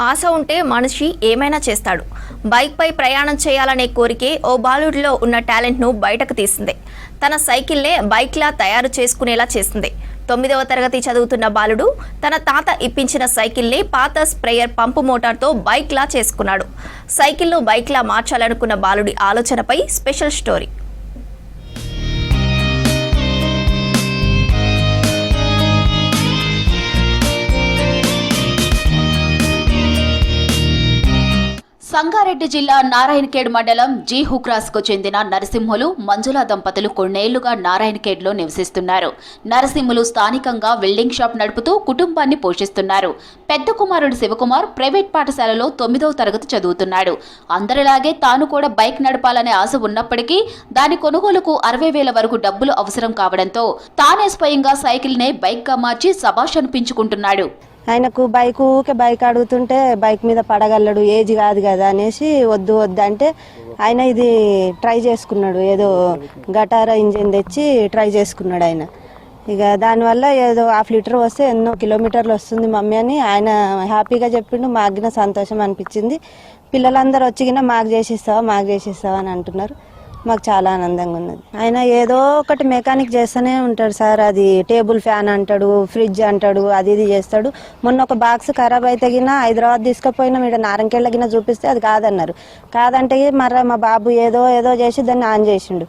ఆశ ఉంటే మనిషి ఏమైనా చేస్తాడు. బైక్పై ప్రయాణం చేయాలనే కోరికే ఓ బాలుడిలో ఉన్న టాలెంట్ను బయటకు తీసింది. తన సైకిల్నే బైక్లా తయారు చేసుకునేలా చేసింది. 9వ తరగతి చదువుతున్న బాలుడు తన తాత ఇప్పించిన సైకిల్ని పాత స్ప్రేయర్ పంపు మోటార్తో బైక్లా చేసుకున్నాడు. సైకిల్ను బైక్లా మార్చాలనుకున్న బాలుడి ఆలోచనపై స్పెషల్ స్టోరీ. సంగారెడ్డి జిల్లా నారాయణఖేడ్ మండలం జీ హుక్రాస్ కు చెందిన నరసింహులు మంజుల దంపతులు కొన్నేళ్లుగా నారాయణఖేడ్ లో నివసిస్తున్నారు. నరసింహులు స్థానికంగా వెల్డింగ్ షాప్ నడుపుతూ కుటుంబాన్ని పోషిస్తున్నారు. పెద్ద కుమారుడు శివకుమార్ ప్రైవేట్ పాఠశాలలో 9వ తరగతి చదువుతున్నాడు. అందరిలాగే తాను కూడా బైక్ నడపాలనే ఆశ ఉన్నప్పటికీ దాని కొనుగోలుకు 60,000 వరకు డబ్బులు అవసరం కావడంతో తానే స్వయంగా సైకిల్ నే బైక్ గా మార్చి శభాష్ అనిపించుకుంటున్నాడు. ఆయనకు బైక్ అడుగుతుంటే బైక్ మీద పడగలడు, ఏజ్ కాదు కదా అనేసి వద్దు అంటే ఆయన ఇది ట్రై చేసుకున్నాడు. ఏదో గటారా ఇంజిన్ తెచ్చి ట్రై చేసుకున్నాడు ఆయన. ఇక దానివల్ల ఏదో 1/2 లీటర్ వస్తే ఎన్నో కిలోమీటర్లు వస్తుంది మమ్మీ అని ఆయన హ్యాపీగా చెప్పిండు. మాకు సంతోషం అనిపించింది. పిల్లలందరూ వచ్చిగినా మాకు చేసిస్తావా అని అంటున్నారు. మాకు చాలా ఆనందంగా ఉన్నది. ఆయన ఏదో ఒకటి మెకానిక్ చేస్తూనే ఉంటాడు సార్. అది టేబుల్ ఫ్యాన్ అంటాడు, ఫ్రిడ్జ్ అంటాడు, అది ఇది చేస్తాడు. మొన్న ఒక బాక్స్ ఖరాబ్ అయితే గిన హైదరాబాద్ తీసుకుపోయినా ఇక్కడ నారంకేళ్ళ గిన చూపిస్తే అది కాదన్నారు. కాదంటే మరి మా బాబు ఏదో చేసి దాన్ని ఆన్ చేసిండు.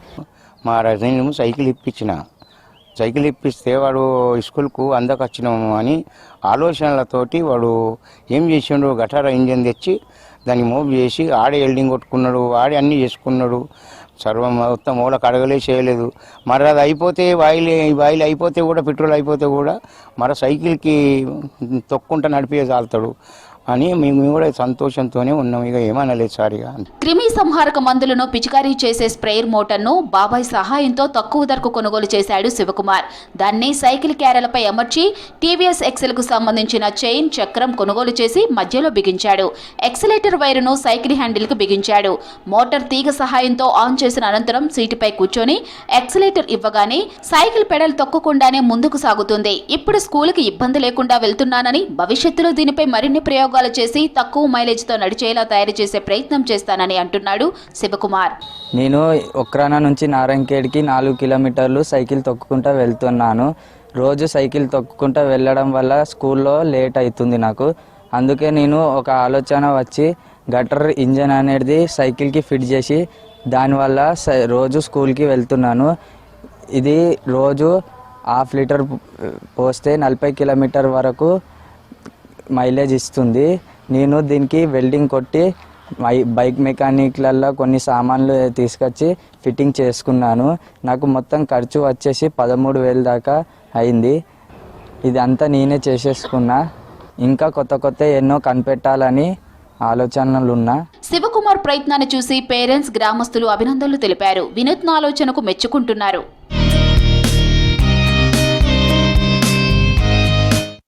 మా రజనీ సైకిల్ ఇప్పిస్తే వాడు స్కూల్కు అందకొచ్చినాము అని ఆలోచనలతోటి వాడు ఏం చేసిండు, గటారా ఇంజిన్ తెచ్చి దాన్ని మూవ్ చేసి ఆడే వెల్డింగ్ కొట్టుకున్నాడు, ఆడే అన్నీ చేసుకున్నాడు. సర్వం మొత్తం మూలకు అడగలే చేయలేదు. మరి అది అయిపోతే వాయిల్ అయిపోతే కూడా, పెట్రోల్ అయిపోతే కూడా మరి సైకిల్కి తొక్కుంటా నడిపే చాలుతాడు అని మేము కూడా సంతోషంతోనే ఉన్నాం. ఇక ఏమనలేదు సారిగా. క్రిమి సంహారక మందులను పిచికారీ చేసే స్ప్రేయర్ మోటార్ను బాబాయ్ సహాయంతో తక్కువ ధరకు కొనుగోలు చేశాడు శివకుమార్. దాన్ని సైకిల్ క్యారెలపై అమర్చి టీవీఎస్ ఎక్సెల్ కు సంబంధించిన చైన్, చక్రం కొనుగోలు చేసి మధ్యలో బిగించాడు. ఎక్సలేటర్ వైరును సైకిల్ హ్యాండిల్ కు బిగించాడు. మోటార్ తీగ సహాయంతో ఆన్ చేసిన అనంతరం సీటుపై కూర్చొని ఎక్సలేటర్ ఇవ్వగానే సైకిల్ పెడల్ తొక్కకుండానే ముందుకు సాగుతుంది. ఇప్పుడు స్కూల్కి ఇబ్బంది లేకుండా వెళ్తున్నానని, భవిష్యత్తులో దీనిపై మరిన్ని ప్రయోగాలు చేసి తక్కువ మైలేజ్ తో నడిచేలా తయారు చేసే ప్రయత్నం చేస్తానని అంటున్నాడు శివకుమార్. నేను ఒక్రానా నుంచి నారాయణఖేడ్కి 4 కిలోమీటర్లు సైకిల్ తొక్కుకుంటూ వెళ్తున్నాను. రోజు సైకిల్ తొక్కుకుంటూ వెళ్ళడం వల్ల స్కూల్లో లేట్ అవుతుంది నాకు. అందుకే నేను ఒక ఆలోచన వచ్చి గటర్ ఇంజన్ అనేది సైకిల్కి ఫిట్ చేసి దానివల్ల రోజు స్కూల్కి వెళ్తున్నాను. ఇది రోజు 1/2 లీటర్ పోస్తే 40 కిలోమీటర్ వరకు మైలేజ్ ఇస్తుంది. నేను దీనికి వెల్డింగ్ కొట్టి బైక్ మెకానిక్లలో కొన్ని సామాన్లు తీసుకొచ్చి ఫిట్టింగ్ చేసుకున్నాను. నాకు మొత్తం ఖర్చు వచ్చేసి 13,000 దాకా అయింది. ఇది అంతా నేనే చేసేసుకున్నా. ఇంకా కొత్త ఎన్నో కనిపెట్టాలని ఆలోచనలున్నా. శివకుమార్ ప్రయత్నాన్ని చూసి పేరెంట్స్, గ్రామస్తులు అభినందనలు తెలిపారు. వినూత్న ఆలోచనకు మెచ్చుకుంటున్నారు.